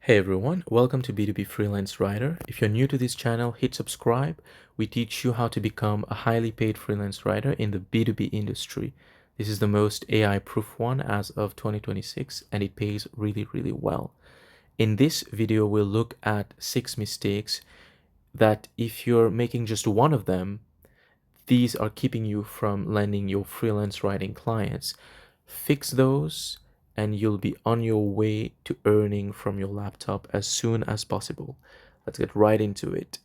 Hey everyone, welcome to B2B Freelance Writer. If you're new to this channel, hit subscribe. We teach you how to become a highly paid freelance writer in the B2B industry. This is the most AI proof one as of 2026 and it pays really well. In this video, we'll look at 6 mistakes that if you're making just one of them, these are keeping you from landing your freelance writing clients. Fix those and you'll be on your way to earning from your laptop as soon as possible. Let's get right into it.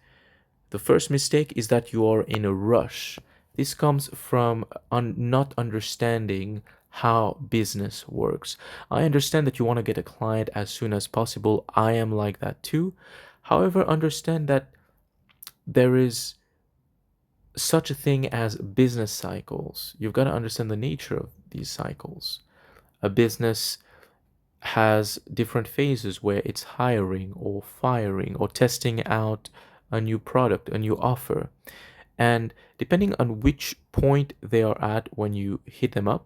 The first mistake is that you are in a rush. This comes from not understanding how business works. I understand that you want to get a client as soon as possible. I am like that too. However, understand that there is such a thing as business cycles. You've got to understand the nature of these cycles. A business has different phases where it's hiring or firing or testing out a new product, a new offer. And depending on which point they are at when you hit them up,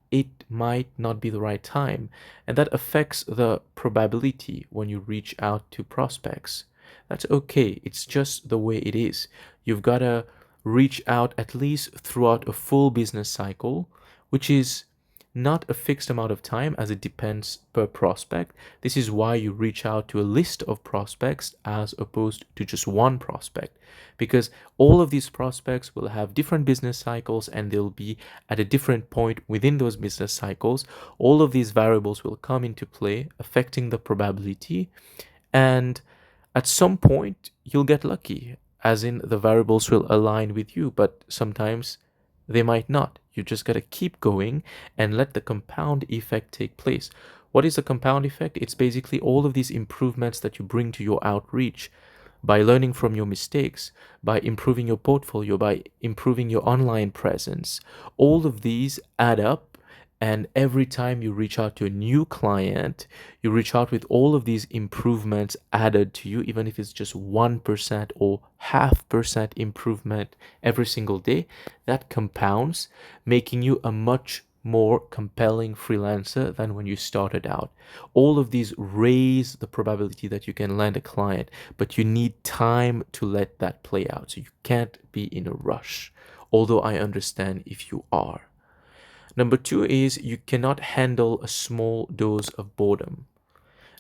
it might not be the right time. And that affects the probability when you reach out to prospects. That's okay. It's just the way it is. You've got to reach out at least throughout a full business cycle, which is not a fixed amount of time as it depends per prospect. This is why you reach out to a list of prospects as opposed to just one prospect, because all of these prospects will have different business cycles and they'll be at a different point within those business cycles. All of these variables will come into play, affecting the probability, and at some point you'll get lucky, as in the variables will align with you, but sometimes they might not. You just got to keep going and let the compound effect take place. What is the compound effect? It's basically all of these improvements that you bring to your outreach by learning from your mistakes, by improving your portfolio, by improving your online presence. All of these add up. And every time you reach out to a new client, you reach out with all of these improvements added to you, even if it's just 1% or 0.5% improvement every single day, that compounds, making you a much more compelling freelancer than when you started out. All of these raise the probability that you can land a client, but you need time to let that play out. So you can't be in a rush, although I understand if you are. Number two is you cannot handle a small dose of boredom.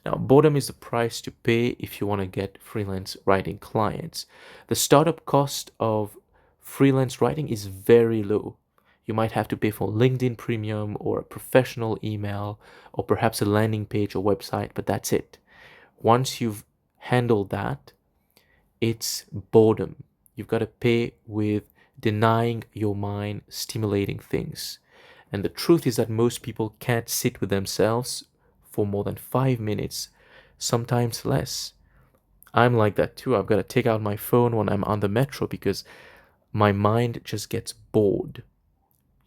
Now, boredom is the price to pay if you want to get freelance writing clients. The startup cost of freelance writing is very low. You might have to pay for LinkedIn Premium or a professional email or perhaps a landing page or website, but that's it. Once you've handled that, it's boredom. You've got to pay with denying your mind stimulating things. And the truth is that most people can't sit with themselves for more than 5 minutes, sometimes less. I'm like that too. I've got to take out my phone when I'm on the metro because my mind just gets bored.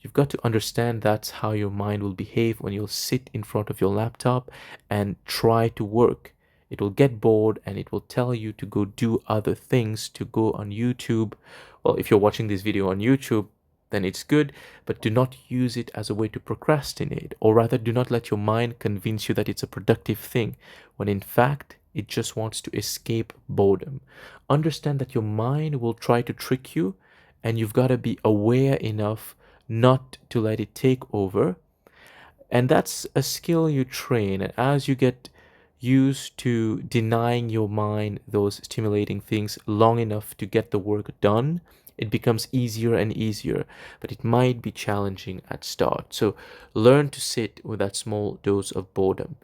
You've got to understand that's how your mind will behave when you'll sit in front of your laptop and try to work. It will get bored and it will tell you to go do other things, to go on YouTube. Well, if you're watching this video on YouTube, then it's good, but do not use it as a way to procrastinate, or rather, do not let your mind convince you that it's a productive thing, when in fact, it just wants to escape boredom. Understand that your mind will try to trick you, and you've got to be aware enough not to let it take over. And that's a skill you train. And as you get used to denying your mind those stimulating things long enough to get the work done, it becomes easier and easier, but it might be challenging at start. So learn to sit with that small dose of boredom.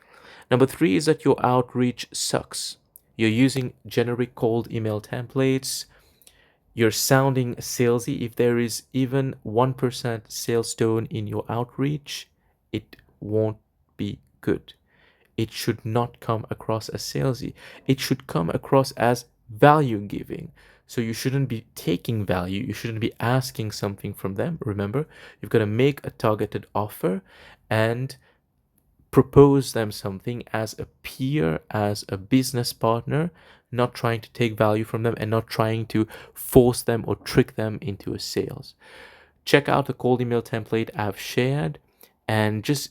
Number three is that your outreach sucks. You're using generic cold email templates. You're sounding salesy. If there is even 1% sales tone in your outreach, it won't be good. It should not come across as salesy. It should come across as value giving. So you shouldn't be taking value. You shouldn't be asking something from them. Remember, you've got to make a targeted offer and propose them something as a peer, as a business partner, not trying to take value from them and not trying to force them or trick them into a sales. Check out the cold email template I've shared and just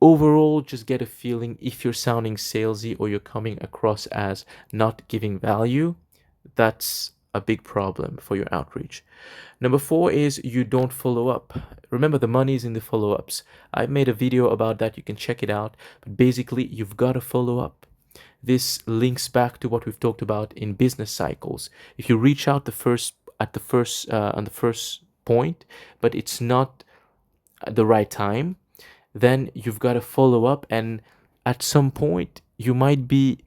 overall just get a feeling if you're sounding salesy or you're coming across as not giving value. That's a big problem for your outreach. Number 4 is you don't follow up. Remember, the money is in the follow-ups. I made a video about that. You can check it out. But basically, you've got to follow up. This links back to what we've talked about in business cycles. If you reach out on the first point, but it's not at the right time, then you've got to follow up, and at some point you might be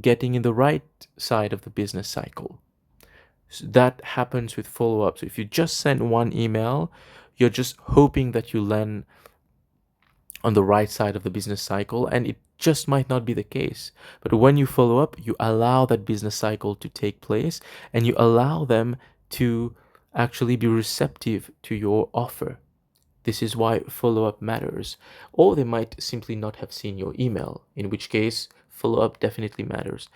getting in the right side of the business cycle. So that happens with follow-up. So if you just send one email, you're just hoping that you land on the right side of the business cycle, and it just might not be the case. But when you follow up, you allow that business cycle to take place, and you allow them to actually be receptive to your offer. This is why follow-up matters. Or they might simply not have seen your email, in which case follow-up definitely matters.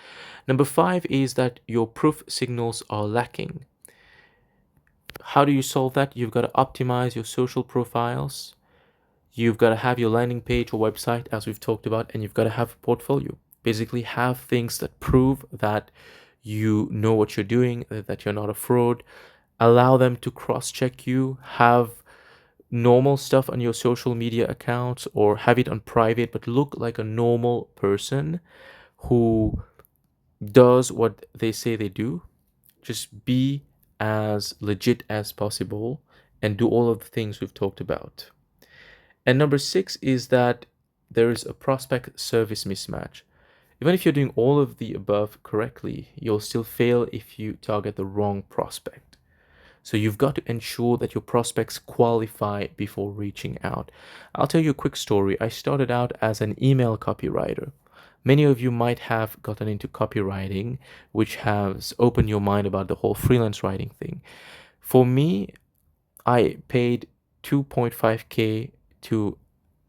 Number 5 is that your proof signals are lacking. How do you solve that? You've got to optimize your social profiles. You've got to have your landing page or website, as we've talked about, and you've got to have a portfolio. Basically, have things that prove that you know what you're doing, that you're not a fraud. Allow them to cross-check you. Have normal stuff on your social media accounts, or have it on private, but look like a normal person who does what they say they do. Just be as legit as possible and do all of the things we've talked about. And number 6 is that there is a prospect service mismatch. Even if you're doing all of the above correctly, you'll still fail if you target the wrong prospect. So you've got to ensure that your prospects qualify before reaching out. I'll tell you a quick story. I started out as an email copywriter. Many of you might have gotten into copywriting, which has opened your mind about the whole freelance writing thing. For me, I paid 2.5K to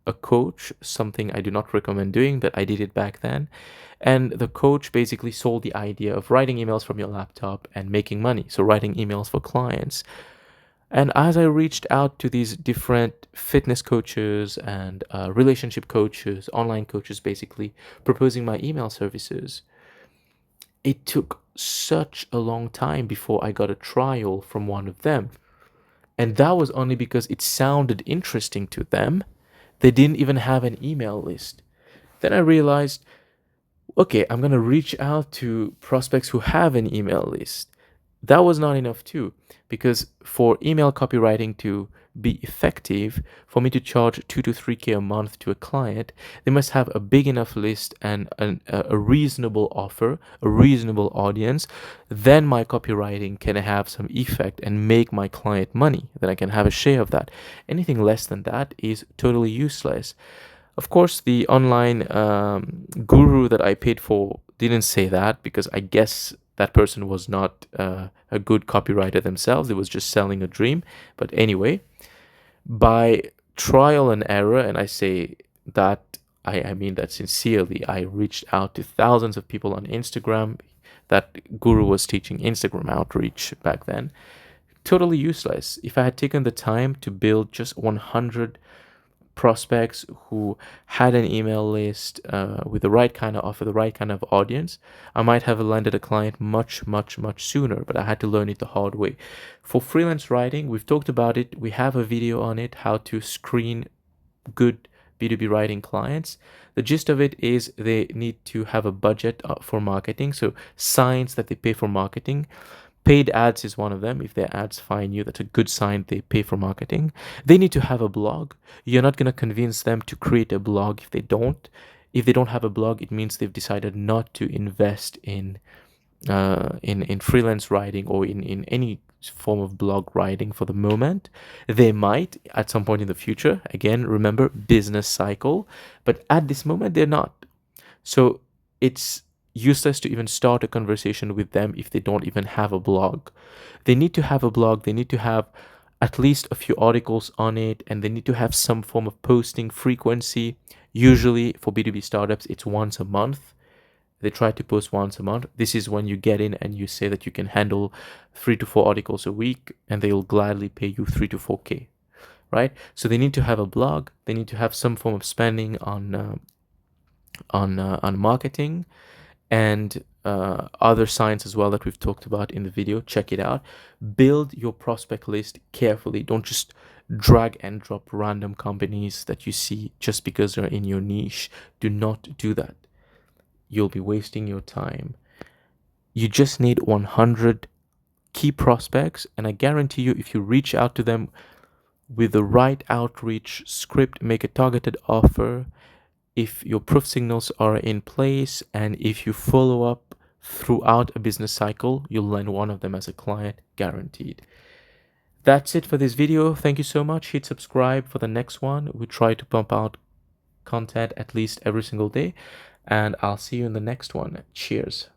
a coach, something I do not recommend doing, but I did it back then. And the coach basically sold the idea of writing emails from your laptop and making money. So writing emails for clients. And as I reached out to these different fitness coaches and relationship coaches, online coaches, basically proposing my email services, it took such a long time before I got a trial from one of them. And that was only because it sounded interesting to them. They didn't even have an email list. Then I realized, okay, I'm going to reach out to prospects who have an email list. That was not enough too, because for email copywriting to be effective, for me to charge 2 to 3K a month to a client, they must have a big enough list and a reasonable offer, a reasonable audience. Then my copywriting can have some effect and make my client money. Then I can have a share of that. Anything less than that is totally useless. Of course, the online guru that I paid for didn't say that, because I guess that person was not a good copywriter themselves. It was just selling a dream. But anyway, by trial and error, and I say that, I mean that sincerely, I reached out to thousands of people on Instagram. That guru was teaching Instagram outreach back then. Totally useless. If I had taken the time to build just 100 prospects who had an email list with the right kind of offer, the right kind of audience, I might have landed a client much, much, much sooner, but I had to learn it the hard way. For freelance writing, we've talked about it. We have a video on it, how to screen good B2B writing clients. The gist of it is they need to have a budget for marketing, so signs that they pay for marketing. Paid ads is one of them. If their ads find you, that's a good sign they pay for marketing. They need to have a blog. You're not going to convince them to create a blog if they don't. If they don't have a blog, it means they've decided not to invest in freelance writing or in any form of blog writing for the moment. They might at some point in the future. Again, remember, business cycle. But at this moment, they're not. So it's useless to even start a conversation with them if they don't even have a blog. They need to have a blog. They need to have at least a few articles on it, and they need to have some form of posting frequency. Usually for B2B startups, it's once a month. They try to post once a month. This is when you get in and you say that you can handle 3 to 4 articles a week, and they'll gladly pay you 3 to 4K. right? So they need to have a blog, they need to have some form of spending on marketing and other signs as well that we've talked about in the video. Check it out. Build your prospect list carefully. Don't just drag and drop random companies that you see just because they're in your niche. Do not do that. You'll be wasting your time. You just need 100 key prospects, and I guarantee you, if you reach out to them with the right outreach script, make a targeted offer, if your proof signals are in place, and if you follow up throughout a business cycle, you'll land one of them as a client, guaranteed. That's it for this video. Thank you so much. Hit subscribe for the next one. We try to pump out content at least every single day, and I'll see you in the next one. Cheers.